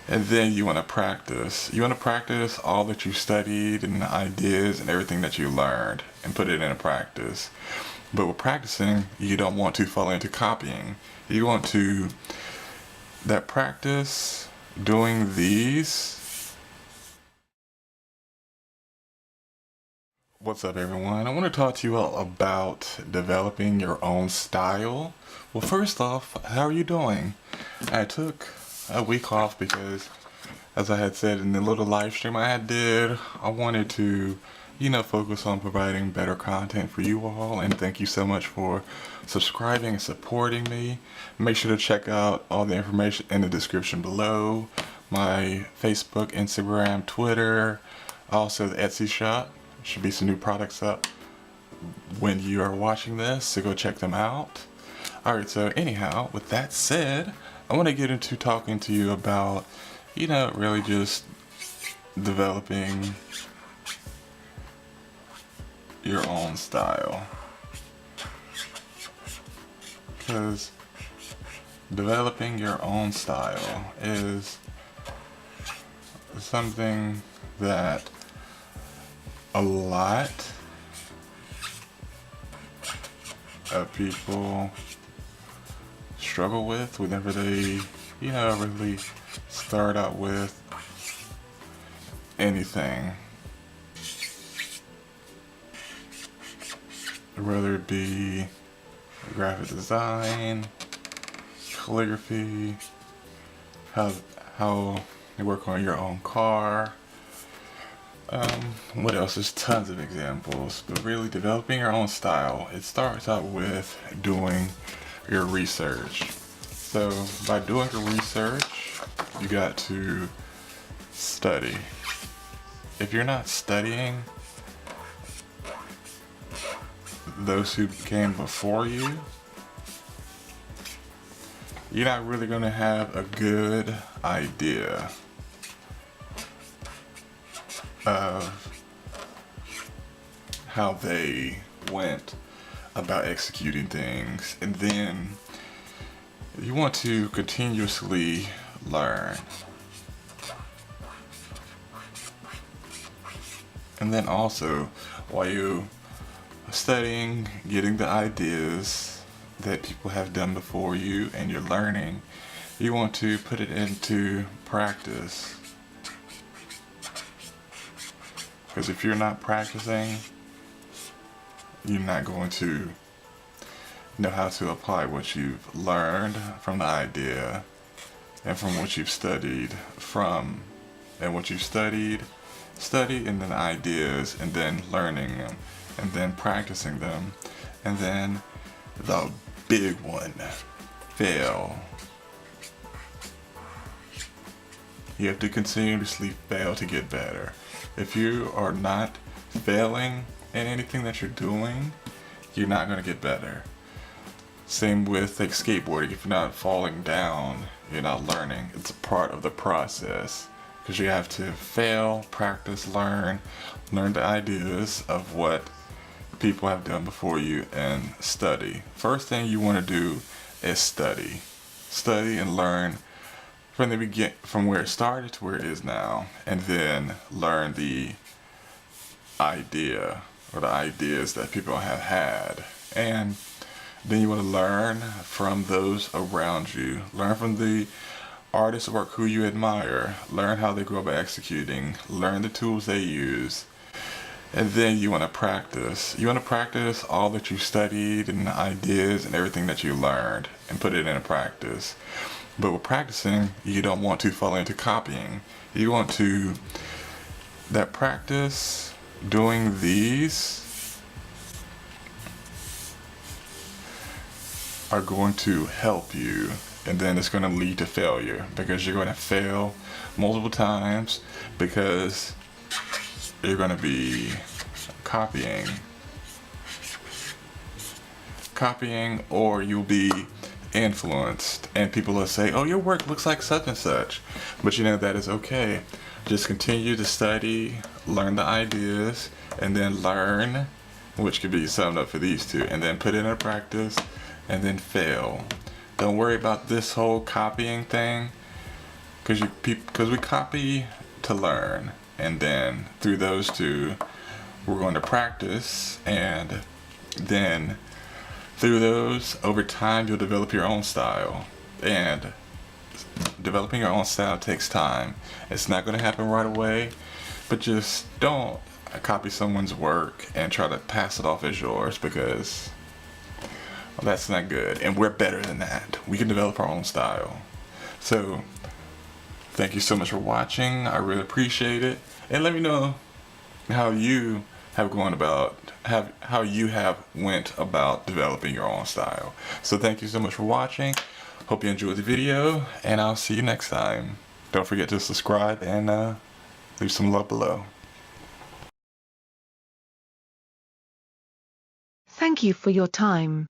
And then you want to practice. You want to practice all that you studied and the ideas and everything that you learned and put it into practice. But with practicing, you don't want to fall into copying. You want to, that practice doing these. What's up, everyone? I want to talk to you all about developing your own style. Well, first off, how are you doing? I took a week off because, as I had said in the little live stream I did, I wanted to, focus on providing better content for you all. And thank you so much for subscribing and supporting me. Make sure to check out all the information in the description below. My Facebook, Instagram, Twitter, also the Etsy shop. Should be some new products up when you are watching this, so go check them out. Alright, so anyhow, with that said, I want to get into talking to you about, really just developing your own style. Because developing your own style is something that a lot of people struggle with whenever they, really start out with anything. Whether it be graphic design, calligraphy, how you work on your own car. What else? There's tons of examples, but really developing your own style, it starts out with doing your research. So by doing your research, you got to study. If you're not studying those who came before you, you're not really going to have a good idea of how they went about executing things. And then you want to continuously learn. And then also, while you are studying, getting the ideas that people have done before you and you're learning, you want to put it into practice. Because if you're not practicing, you're not going to know how to apply what you've learned from the idea and from what you've studied from. And what you've studied, and then ideas, and then learning them, and then practicing them. And then the big one, fail. You have to continuously fail to get better. If you are not failing in anything that you're doing, you're not going to get better. Same with like skateboarding. If you're not falling down, you're not learning. It's a part of the process because you have to fail, practice, learn the ideas of what people have done before you, and study. First thing you want to do is study and learn from the beginning, from where it started to where it is now, and then learn the idea or the ideas that people have had. And then you want to learn from those around you. Learn from the artists' work who you admire. Learn how they go about executing. Learn the tools they use. And then you want to practice. You want to practice all that you studied and the ideas and everything that you learned and put it into practice. But with practicing, you don't want to fall into copying. You want to, that practice doing these are going to help you, and then it's going to lead to failure because you're going to fail multiple times because you're going to be copying, or you'll be influenced, and people will say, oh, your work looks like such and such, but that is okay. Just continue to study, learn the ideas, and then learn, which could be summed up for these two, and then put it into practice, and then fail. Don't worry about this whole copying thing. because we copy to learn, and then through those two we're going to practice, and then through those over time you'll develop your own style. And developing your own style takes time. It's not going to happen right away, but just don't copy someone's work and try to pass it off as yours, because that's not good, and we're better than that. We can develop our own style. So thank you so much for watching. I really appreciate it, and let me know how you have went about developing your own style. So thank you so much for watching. Hope you enjoyed the video, and I'll see you next time. Don't forget to subscribe and leave some love below. Thank you for your time.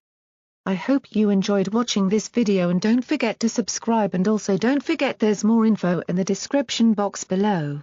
I hope you enjoyed watching this video, and don't forget to subscribe, and also don't forget there's more info in the description box below.